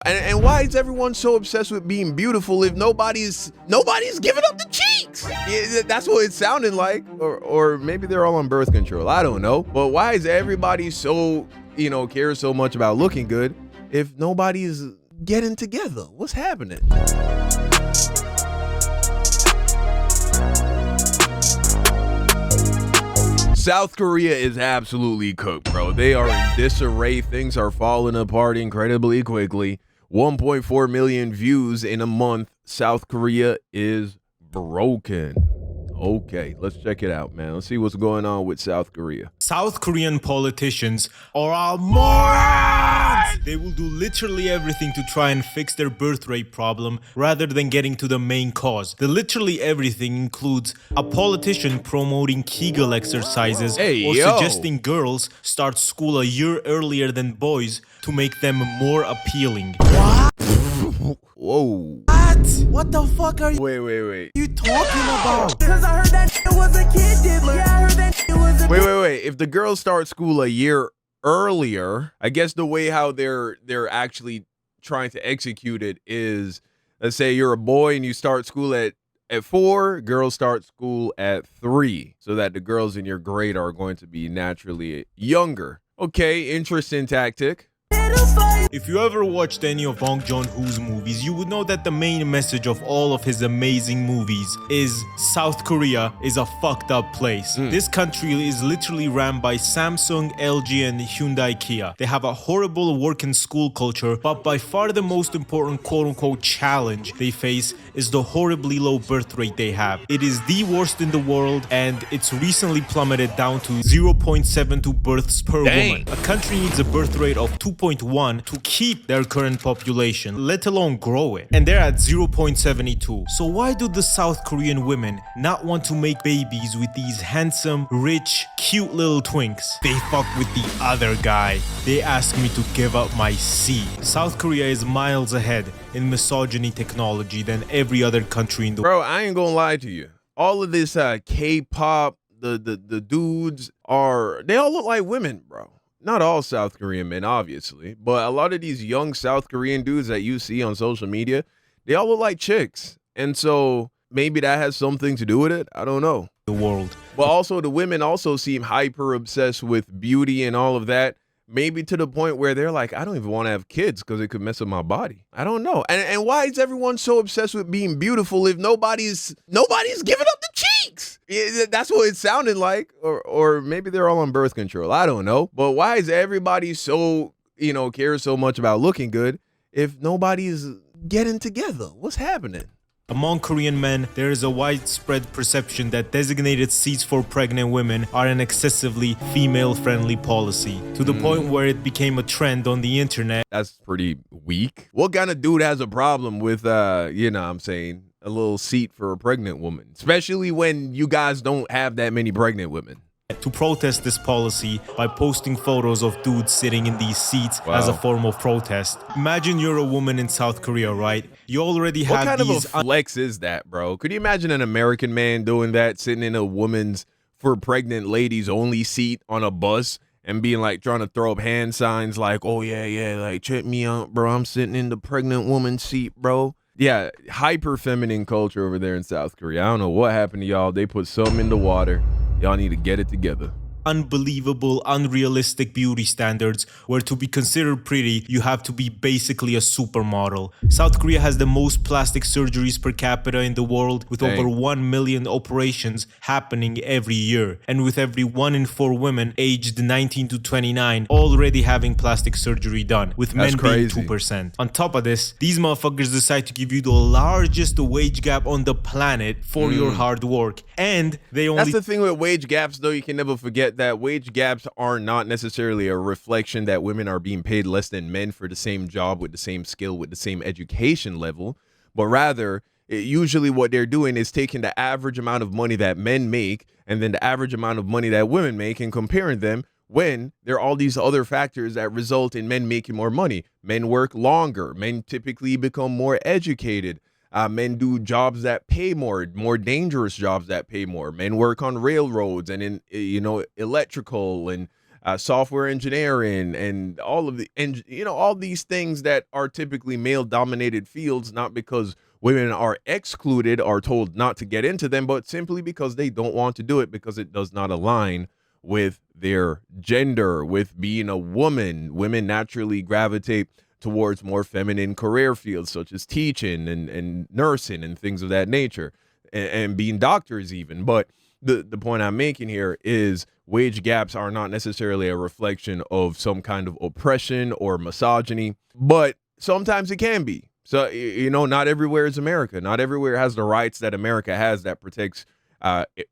And why is everyone so obsessed with being beautiful if nobody's giving up the cheeks? Yeah, that's what it sounded like. Or maybe they're all on birth control. I don't know. But why is everybody so, care so much about looking good if nobody's getting together? What's happening? South Korea is absolutely cooked, bro. They are in disarray. Things are falling apart incredibly quickly. 1.4 million views in a month. South Korea is broken. Okay, let's check it out, man. Let's see what's going on with South Korea. South Korean politicians are all morons! They will do literally everything to try and fix their birth rate problem rather than getting to the main cause. The literally everything includes a politician promoting Kegel exercises or suggesting girls start school a year earlier than boys to make them more appealing. What? Whoa. What the fuck are you Wait. talking about? Because I heard that it was a kid diddler. Yeah, I heard that it was a Wait. If the girls start school a year earlier, I guess the way how they're actually trying to execute it is, let's say you're a boy and you start school at 4, girls start school at 3, so that the girls in your grade are going to be naturally younger. Okay, interesting tactic. If you ever watched any of Bong Joon-ho's movies, you would know that the main message of all of his amazing movies is South Korea is a fucked up place. This country is literally ran by Samsung, LG, and Hyundai Kia. They have a horrible work and school culture, but by far the most important quote-unquote challenge they face is the horribly low birth rate they have. It is the worst in the world, and it's recently plummeted down to 0.72 births per woman. A country needs a birth rate of 2.1 to keep their current population, let alone grow it. And they're at 0.72. So why do the South Korean women not want to make babies with these handsome, rich, cute little twinks? They fuck with the other guy. They ask me to give up my seed. South Korea is miles ahead in misogyny technology than every other country in the world. Bro, I ain't gonna lie to you. All of this K-pop, the dudes they all look like women, bro. Not all South Korean men, obviously, but a lot of these young South Korean dudes that you see on social media, they all look like chicks. And so maybe that has something to do with it. I don't know. The world. But also the women also seem hyper obsessed with beauty and all of that. Maybe to the point where they're like, I don't even want to have kids because it could mess up my body. I don't know. And why is everyone so obsessed with being beautiful if nobody's giving up the cheeks? Yeah, that's what it sounded like. Or maybe they're all on birth control. I don't know. But why is everybody so, care so much about looking good if nobody's getting together? What's happening? Among Korean men, there is a widespread perception that designated seats for pregnant women are an excessively female-friendly policy, to the point where it became a trend on the internet. That's pretty weak. What kind of dude has a problem with, a little seat for a pregnant woman? Especially when you guys don't have that many pregnant women. To protest this policy by posting photos of dudes sitting in these seats as a form of protest. Imagine you're a woman in South Korea, right? You already have What kind these of a flex is that, bro? Could you imagine an American man doing that, sitting in a woman's for pregnant ladies only seat on a bus and being like trying to throw up hand signs like, oh yeah, like check me out, bro. I'm sitting in the pregnant woman's seat, bro. Yeah, hyper feminine culture over there in South Korea. I don't know what happened to y'all. They put something in the water. Y'all need to get it together. unbelievable, unrealistic beauty standards where to be considered pretty, you have to be basically a supermodel. South Korea has the most plastic surgeries per capita in the world, with over 1 million operations happening every year. And with every 1 in 4 women aged 19 to 29 already having plastic surgery done, with men being 2%. On top of this, these motherfuckers decide to give you the largest wage gap on the planet for your hard work. And they only... That's the thing with wage gaps, though. You can never forget that wage gaps are not necessarily a reflection that women are being paid less than men for the same job with the same skill, with the same education level, but rather usually what they're doing is taking the average amount of money that men make and then the average amount of money that women make and comparing them, when there are all these other factors that result in men making more money. Men work longer. Men typically become more educated. Men do jobs that pay more dangerous jobs that pay more. Men work on railroads and in, electrical and software engineering, and all of all these things that are typically male dominated fields, not because women are excluded or told not to get into them, but simply because they don't want to do it because it does not align with their gender, with being a woman. Women naturally gravitate towards more feminine career fields such as teaching and nursing and things of that nature, and being doctors even. But the point I'm making here is wage gaps are not necessarily a reflection of some kind of oppression or misogyny, but sometimes it can be. So, not everywhere is America. Not everywhere has the rights that America has that protects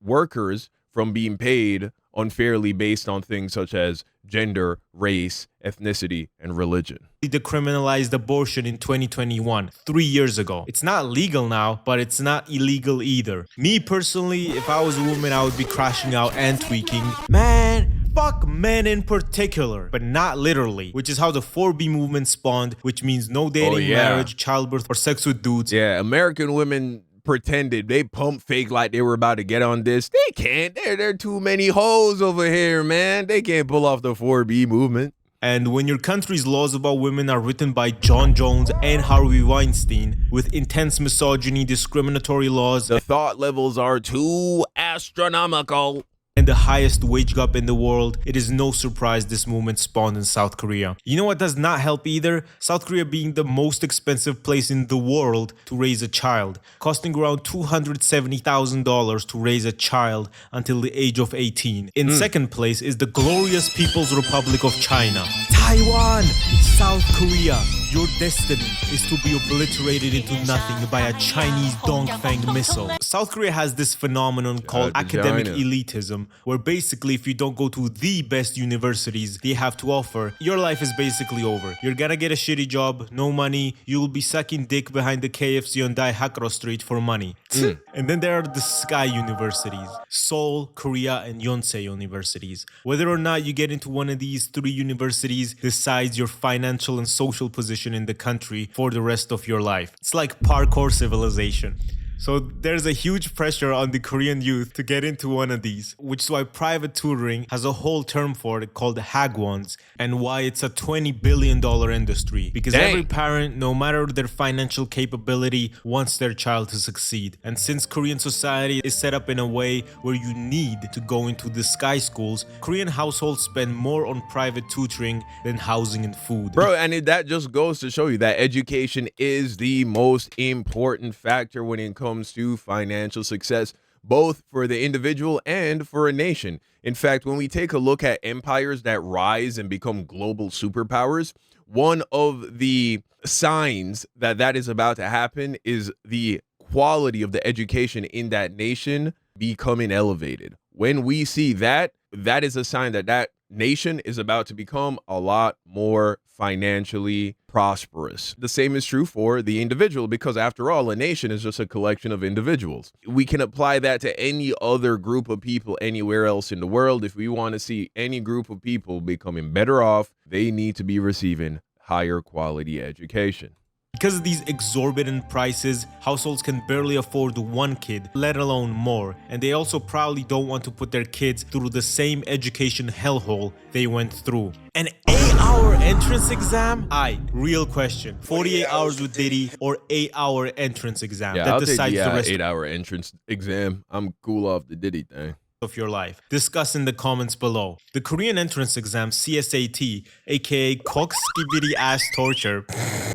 workers from being paid unfairly based on things such as gender, race, ethnicity, and religion. Decriminalized abortion in 2021, 3 years ago. It's not legal now, but it's not illegal either. Me personally, if I was a woman, I would be crashing out and tweaking. Man, fuck men in particular, but not literally, which is how the 4B movement spawned, which means no dating, marriage, childbirth, or sex with dudes. Yeah, American women pretended, they pump fake like they were about to get on this. They can't. There are too many hoes over here, man. They can't pull off the 4B movement. And when your country's laws about women are written by John Jones and Harvey Weinstein, with intense misogyny, discriminatory laws, the thought levels are too astronomical, and the highest wage gap in the world, it is no surprise this movement spawned in South Korea. You know what does not help either? South Korea being the most expensive place in the world to raise a child, costing around $270,000 to raise a child until the age of 18. In second place is the glorious People's Republic of China. Taiwan, South Korea, your destiny is to be obliterated into nothing by a Chinese Dongfang missile. South Korea has this phenomenon called academic elitism, where basically if you don't go to the best universities they have to offer, your life is basically over. You're gonna get a shitty job, no money, you will be sucking dick behind the KFC on Daihakro Street for money. And then there are the Sky universities, Seoul, Korea, and Yonsei universities. Whether or not you get into one of these three universities decides your financial and social position in the country for the rest of your life. It's like parkour civilization. So there's a huge pressure on the Korean youth to get into one of these, which is why private tutoring has a whole term for it called hagwons, and why it's a $20 billion industry. Because every parent, no matter their financial capability, wants their child to succeed. And since Korean society is set up in a way where you need to go into the sky schools, Korean households spend more on private tutoring than housing and food. Bro, and that just goes to show you that education is the most important factor when it comes to financial success, both for the individual and for a nation. In fact, when we take a look at empires that rise and become global superpowers, one of the signs that that is about to happen is the quality of the education in that nation becoming elevated. When we see that, that is a sign that that nation is about to become a lot more financially prosperous. The same is true for the individual, because after all, a nation is just a collection of individuals. We can apply that to any other group of people anywhere else in the world. If we want to see any group of people becoming better off, they need to be receiving higher quality education. Because of these exorbitant prices, households can barely afford one kid, let alone more. And they also probably don't want to put their kids through the same education hellhole they went through. An 8-hour entrance exam? Real question. 48 hours with Diddy or 8-hour entrance exam? Yeah, that I'll decides take the rest 8-hour entrance exam. I'm cool off the Diddy thing of your life. Discuss in the comments below. The Korean entrance exam, CSAT, aka Kokskibidi ass torture,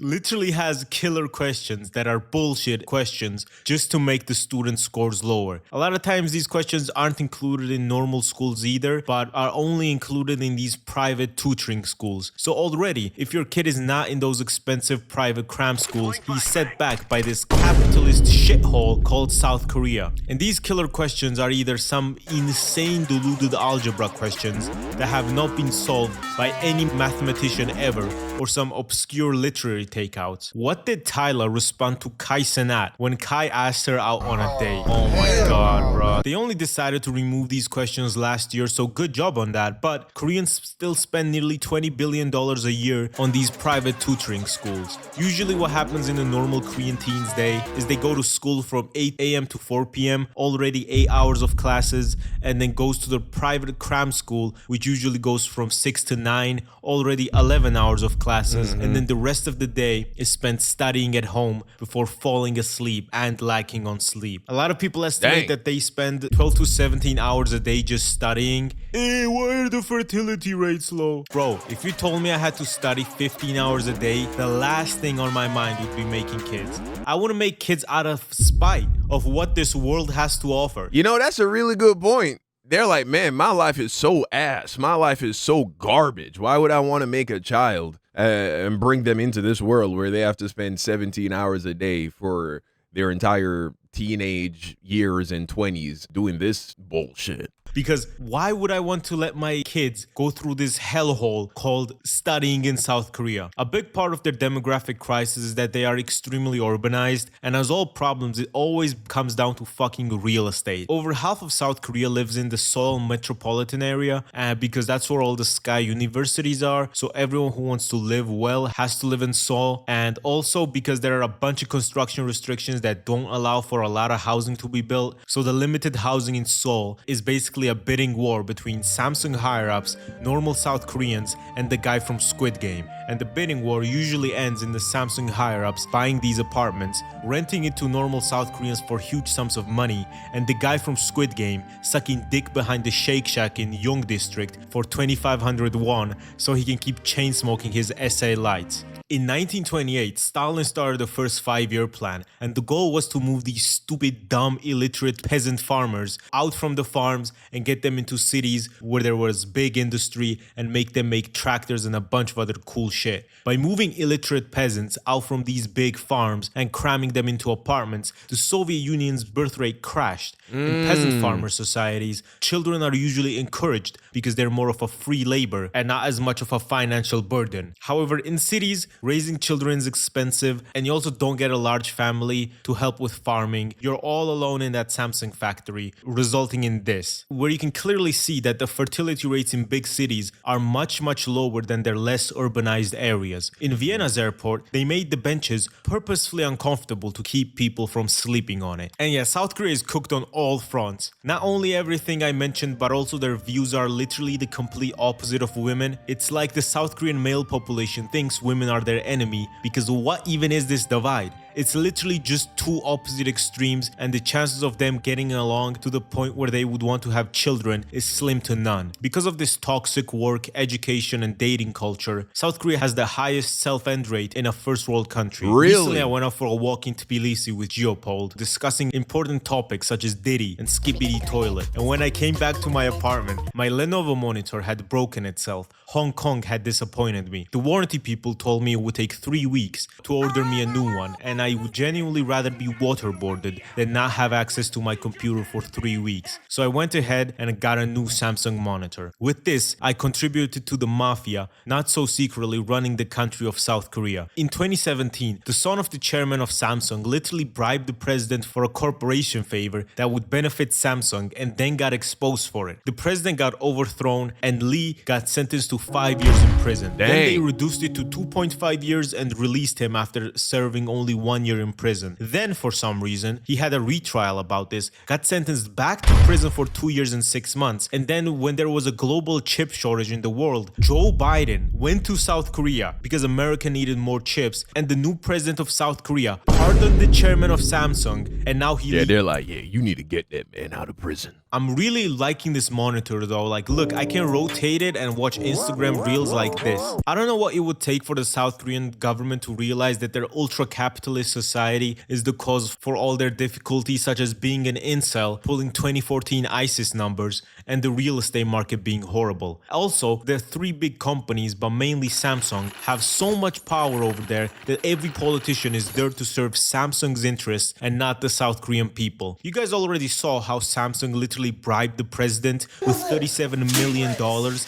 literally has killer questions that are bullshit questions just to make the student scores lower. A lot of times these questions aren't included in normal schools either, but are only included in these private tutoring schools. So already, if your kid is not in those expensive private cram schools, he's set back by this capitalist shithole called South Korea. And these killer questions are either some insane diluted algebra questions that have not been solved by any mathematician ever, or some obscure literary takeouts. What did Tyler respond to Kai Cenat when Kai asked her out on a date? Oh my god, bro. They only decided to remove these questions last year, so good job on that. But Koreans still spend nearly $20 billion a year on these private tutoring schools. Usually what happens in a normal Korean teen's day is they go to school from 8 a.m. to 4 p.m., already 8 hours of classes, and then goes to the private cram school, which usually goes from 6 to 9, already 11 hours of classes, and then the rest of the day is spent studying at home before falling asleep and lacking on sleep. A lot of people estimate that they spend 12 to 17 hours a day just studying. Hey, why are the fertility rates low? Bro, if you told me I had to study 15 hours a day, the last thing on my mind would be making kids. I want to make kids out of spite of what this world has to offer. You know, that's a really good point. They're like, man, my life is so ass. My life is so garbage. Why would I want to make a child and bring them into this world where they have to spend 17 hours a day for their entire teenage years and 20s doing this bullshit? Because why would I want to let my kids go through this hellhole called studying in South Korea? A big part of their demographic crisis is that they are extremely urbanized, and as all problems, it always comes down to fucking real estate. Over half of South Korea lives in the Seoul metropolitan area, because that's where all the Sky universities are, so everyone who wants to live well has to live in Seoul, and also because there are a bunch of construction restrictions that don't allow for a lot of housing to be built, so the limited housing in Seoul is basically a bidding war between Samsung higher-ups, normal South Koreans, and the guy from Squid Game. And the bidding war usually ends in the Samsung higher-ups buying these apartments, renting it to normal South Koreans for huge sums of money, and the guy from Squid Game sucking dick behind the Shake Shack in Yonge district for 2,500 won so he can keep chain smoking his SA lights. In 1928, Stalin started the first 5-year plan, and the goal was to move these stupid, dumb, illiterate peasant farmers out from the farms and get them into cities where there was big industry and make them make tractors and a bunch of other cool shit. By moving illiterate peasants out from these big farms and cramming them into apartments, the Soviet Union's birth rate crashed. In peasant farmer societies, children are usually encouraged because they're more of a free labor and not as much of a financial burden. However, in cities, raising children is expensive, and you also don't get a large family to help with farming. You're all alone in that Samsung factory, resulting in this, where you can clearly see that the fertility rates in big cities are much lower than their less urbanized areas. In Vienna's airport, they made the benches purposefully uncomfortable to keep people from sleeping on it. And yeah, South Korea is cooked on all fronts. Not only everything I mentioned, but also their views are literally the complete opposite of women. It's like the South Korean male population thinks women are their enemy, because what even is this divide? It's literally just two opposite extremes, and the chances of them getting along to the point where they would want to have children is slim to none. Because of this toxic work, education, and dating culture, South Korea has the highest self-end rate in a first world country. Really? Recently, I went out for a walk in Tbilisi with Geopol, discussing important topics such as Diddy and Skibbity Toilet. And when I came back to my apartment, my Lenovo monitor had broken itself. Hong Kong had disappointed me. The warranty people told me it would take 3 weeks to order me a new one, and I would genuinely rather be waterboarded than not have access to my computer for 3 weeks. So I went ahead and got a new Samsung monitor. With this, I contributed to the mafia, not so secretly running the country of South Korea. In 2017, the son of the chairman of Samsung literally bribed the president for a corporation favor that would benefit Samsung, and then got exposed for it. The president got overthrown, and Lee got sentenced to 5 years in prison. Dang. Then they reduced it to 2.5 years and released him after serving only 1 year in prison. Then, for some reason, he had a retrial about this, got sentenced back to prison for 2 years and 6 months. And then, when there was a global chip shortage in the world, Joe Biden went to South Korea because America needed more chips, and the new president of South Korea pardoned the chairman of Samsung, and now they're like, yeah, you need to get that man out of prison. I'm really liking this monitor though. Like, look, I can rotate it and watch Instagram reels like this. I don't know what it would take for the South Korean government to realize that their ultra-capitalist society is the cause for all their difficulties, such as being an incel, pulling 2014 ISIS numbers, and the real estate market being horrible. Also, the 3 big companies, but mainly Samsung, have so much power over there that every politician is there to serve Samsung's interests and not the South Korean people. You guys already saw how Samsung literally literally bribed the president with $37 million,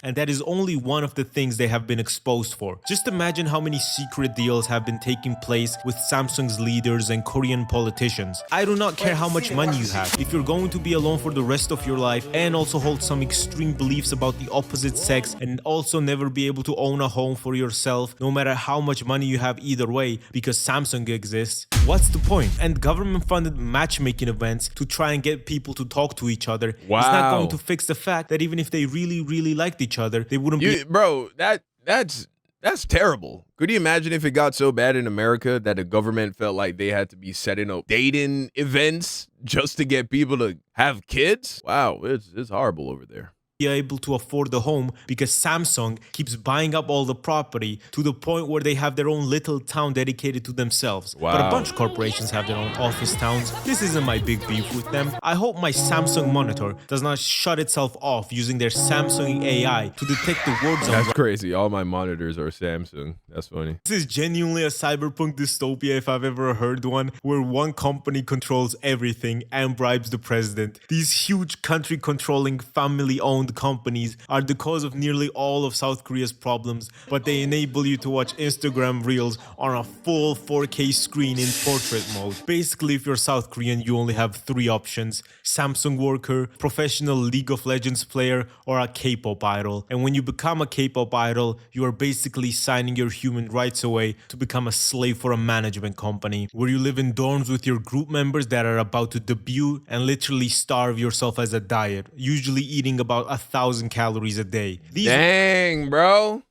and that is only one of the things they have been exposed for. Just imagine how many secret deals have been taking place with Samsung's leaders and Korean politicians. I do not care how much money you have. If you're going to be alone for the rest of your life and also hold some extreme beliefs about the opposite sex and also never be able to own a home for yourself, no matter how much money you have either way, because Samsung exists, what's the point? And government-funded matchmaking events to try and get people to talk to each other is not going to fix the fact that even if they really liked each other, they wouldn't be... Bro, that's terrible. Could you imagine if it got so bad in America that the government felt like they had to be setting up dating events just to get people to have kids? Wow, it's horrible over there. Able to afford the home because Samsung keeps buying up all the property to the point where they have their own little town dedicated to themselves. Wow. But a bunch of corporations have their own office towns. This isn't my big beef with them. I hope my Samsung monitor does not shut itself off using their Samsung AI to detect the words I'm That's crazy. All my monitors are Samsung. That's funny. This is genuinely a cyberpunk dystopia if I've ever heard one, where one company controls everything and bribes the president. These huge country controlling family-owned companies are the cause of nearly all of South Korea's problems, but they enable you to watch Instagram reels on a full 4K screen in portrait mode. Basically, if you're South Korean, you only have 3 options: Samsung worker, professional League of Legends player, or a K-pop idol. And when you become a K-pop idol, you are basically signing your human rights away to become a slave for a management company, where you live in dorms with your group members that are about to debut and literally starve yourself as a diet, usually eating about 1,000 calories a day. Dang, bro.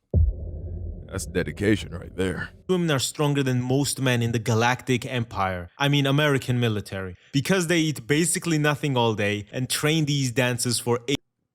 That's dedication right there. Women are stronger than most men in the galactic empire. I mean, American military. Because they eat basically nothing all day and train these dances for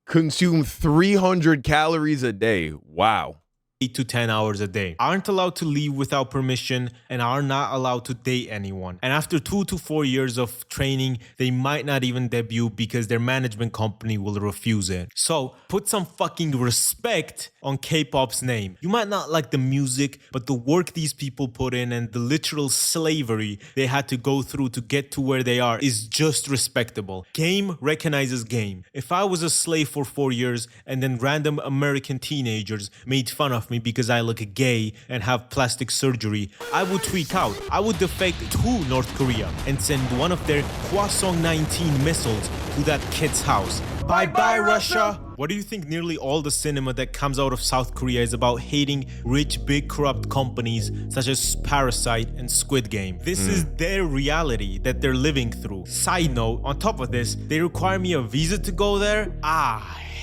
Consume 300 calories a day. Wow. 8 to 10 hours a day, aren't allowed to leave without permission, and are not allowed to date anyone. And after 2 to 4 years of training, they might not even debut because their management company will refuse it. So put some fucking respect on K-pop's name. You might not like the music, but the work these people put in and the literal slavery they had to go through to get to where they are is just respectable. Game recognizes game. If I was a slave for 4 years and then random American teenagers made fun of me because I look gay and have plastic surgery, I would tweak out. I would defect to North Korea and send one of their Hwasong 19 missiles to that kid's house. Bye-bye, Russia! What do you think nearly all the cinema that comes out of South Korea is about hating rich, big, corrupt companies such as Parasite and Squid Game? This is their reality that they're living through. Side note, on top of this, they require me a visa to go there?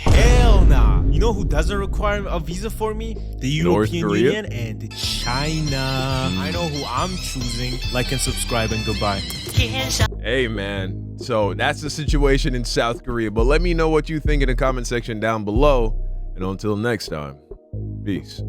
Hell nah! You know who doesn't require a visa for me? The European Union and China. I know who I'm choosing. Like and subscribe and goodbye. Hey, man. So that's the situation in South Korea. But let me know what you think in the comment section down below. And until next time, peace.